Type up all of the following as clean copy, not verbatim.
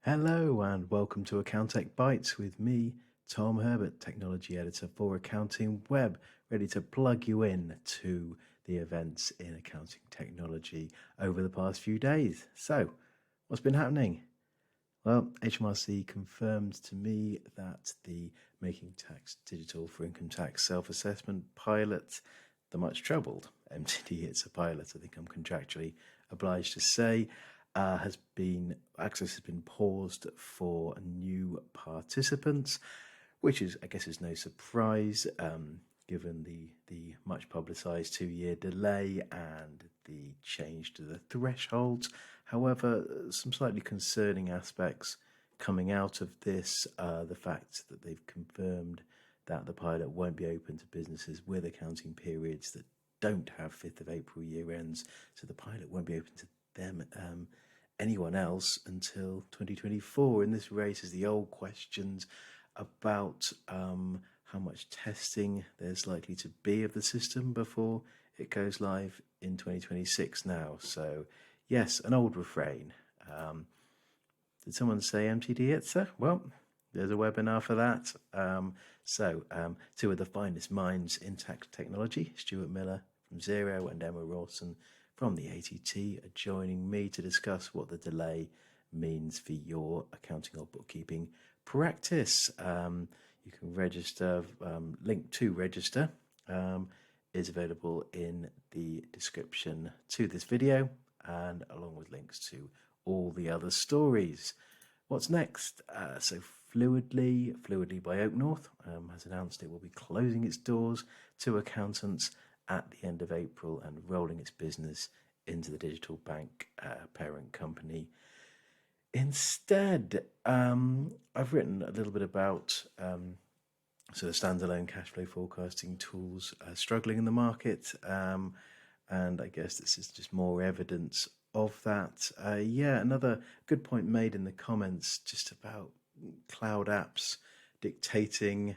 Hello and welcome to Accountech Bytes with me, Tom Herbert, Technology Editor for Accounting Web, ready to plug you in to the events in accounting technology over the past few days. So, what's been happening? Well, HMRC confirmed to me that the Making Tax Digital for Income Tax Self-Assessment pilot, the much troubled MTD, it's a pilot, I think I'm contractually obliged to say, access has been paused for new participants, which is, I guess, is no surprise, given the much publicised 2-year delay and the change to the thresholds. However, some slightly concerning aspects coming out of this, the fact that they've confirmed that the pilot won't be open to businesses with accounting periods that don't have 5th of April year ends, so the pilot won't be open to them, anyone else, until 2024. And this raises the old questions about how much testing there's likely to be of the system before it goes live in 2026 now. So, yes, an old refrain. Did someone say MTD Itza? Well, there's a webinar for that. Two of the finest minds in tax technology, Stuart Miller from Xero and Emma Rawson from the ATT, are joining me to discuss what the delay means for your accounting or bookkeeping practice. You can register, link to register is available in the description to this video, and along with links to all the other stories. What's next? So Fluidly by Oak North has announced it will be closing its doors to accountants at the end of April and rolling its business into the digital bank parent company. Instead, I've written a little bit about sort of standalone cash flow forecasting tools struggling in the market, and I guess this is just more evidence of that. Another good point made in the comments just about cloud apps dictating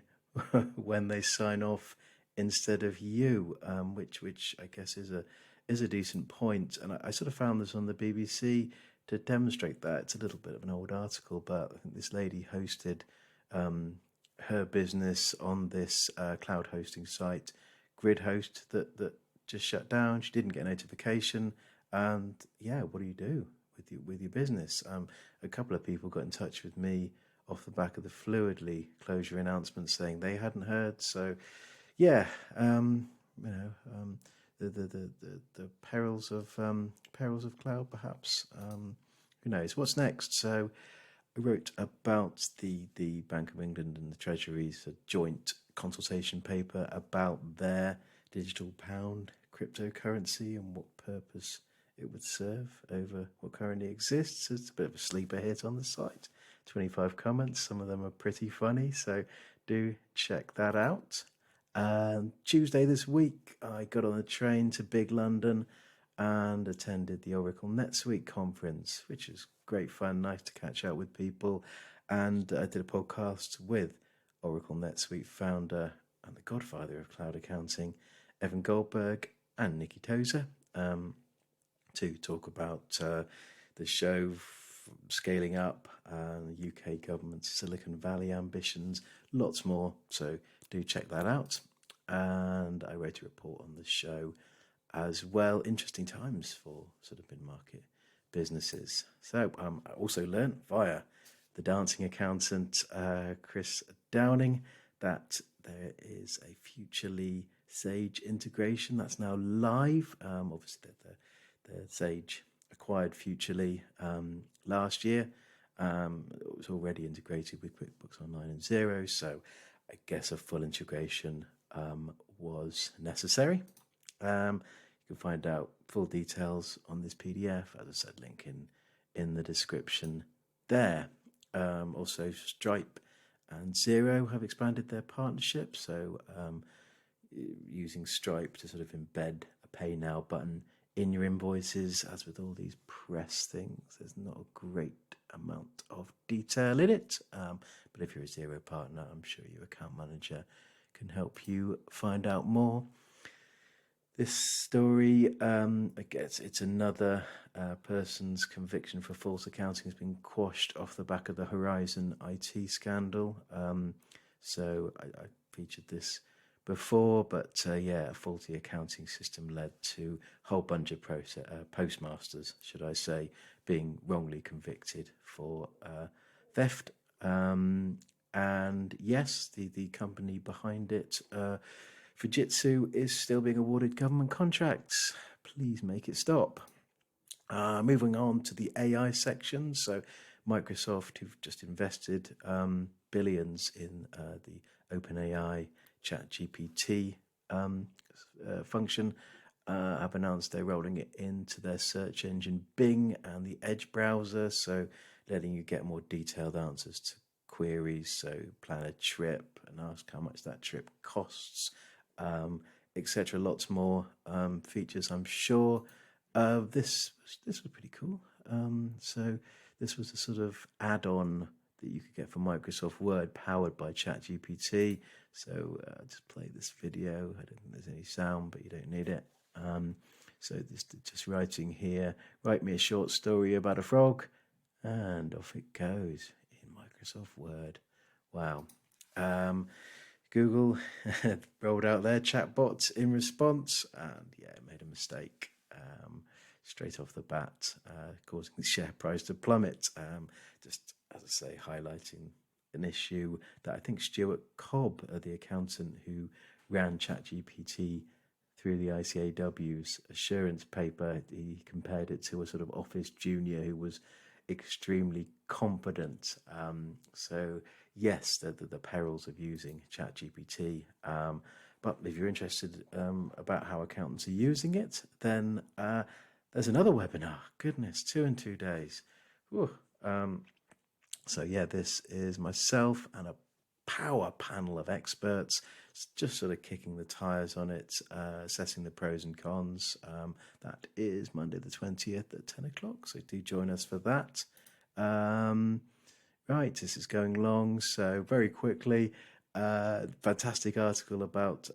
when they sign off instead of you, which I guess is a decent point. And I sort of found this on the BBC to demonstrate that. It's a little bit of an old article, but I think this lady hosted her business on this cloud hosting site, GridHost, that just shut down. She didn't get a notification, and what do you do with your business? A couple of people got in touch with me off the back of the Fluidly closure announcement, saying they hadn't heard. So, the perils of cloud, perhaps. Who knows? What's next? So, I wrote about the Bank of England and the Treasury's joint consultation paper about their digital pound cryptocurrency and what purpose it would serve over what currently exists. It's a bit of a sleeper hit on the site. 25 comments, some of them are pretty funny, so do check that out. Tuesday this week, I got on a train to Big London and attended the Oracle NetSuite conference, which is great fun, nice to catch up with people. And I did a podcast with Oracle NetSuite founder and the godfather of cloud accounting, Evan Goldberg, and Nikki Tozer, to talk about the show, scaling up, the UK government's Silicon Valley ambitions, lots more. So do check that out. And I wrote a report on the show as well. Interesting times for sort of mid-market businesses. So I also learned via the dancing accountant, Chris Downing, that there is a Futurely Sage integration that's now live. Obviously, the Sage acquired Futurely last year. It was already integrated with QuickBooks Online and Xero, so I guess a full integration was necessary. You can find out full details on this PDF, as I said, link in the description there. Also, Stripe and Xero have expanded their partnership, so using Stripe to sort of embed a Pay Now button in your invoices. As with all these press things, there's not a great amount of detail in it, but if you're a Xero partner, I'm sure your account manager can help you find out more. This story, I guess it's another person's conviction for false accounting has been quashed off the back of the Horizon IT scandal. I featured this before, but yeah, a faulty accounting system led to a whole bunch of postmasters, should I say, being wrongly convicted for theft. And yes, the company behind it, Fujitsu, is still being awarded government contracts. Please make it stop. Moving on to the AI section. So Microsoft, who've just invested billions in the OpenAI ChatGPT function, have announced they're rolling it into their search engine Bing and the Edge browser, so letting you get more detailed answers to queries. So plan a trip and ask how much that trip costs, etc. Lots more features, I'm sure. This was pretty cool. So this was a sort of add-on that you could get for Microsoft Word powered by ChatGPT. So just play this video. I don't think there's any sound, but you don't need it. So this just writing here, write me a short story about a frog, and off it goes in Microsoft Word. Wow. Google rolled out their chatbot in response, and yeah, made a mistake straight off the bat, causing the share price to plummet. Just as I say, highlighting an issue that I think Stuart Cobb, the accountant who ran ChatGPT through the ICAW's assurance paper, he compared it to a sort of office junior who was extremely competent. So yes, the perils of using ChatGPT. But if you're interested about how accountants are using it, then there's another webinar. Goodness, 2 in 2 days. So yeah, this is myself and a power panel of experts, just sort of kicking the tires on it, assessing the pros and cons. That is Monday the 20th at 10 o'clock, so do join us for that. Right, this is going long, so very quickly, fantastic article about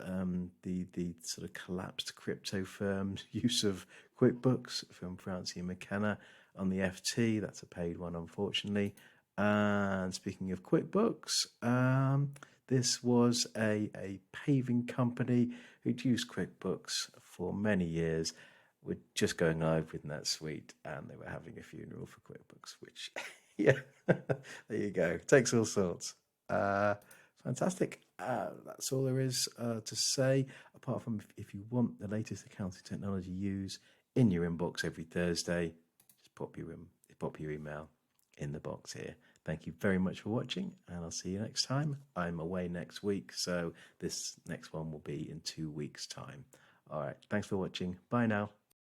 the sort of collapsed crypto firm's use of QuickBooks from Francine McKenna on the FT. That's a paid one, unfortunately. And speaking of QuickBooks, this was a paving company who'd used QuickBooks for many years. We're just going live with NetSuite, and they were having a funeral for QuickBooks, which, yeah, there you go. Takes all sorts. Fantastic. That's all there is to say, apart from if you want the latest accounting technology use in your inbox every Thursday, just pop your email in the box here. Thank you very much for watching, and I'll see you next time. I'm away next week, so this next one will be in 2 weeks' time. All right, thanks for watching. Bye now.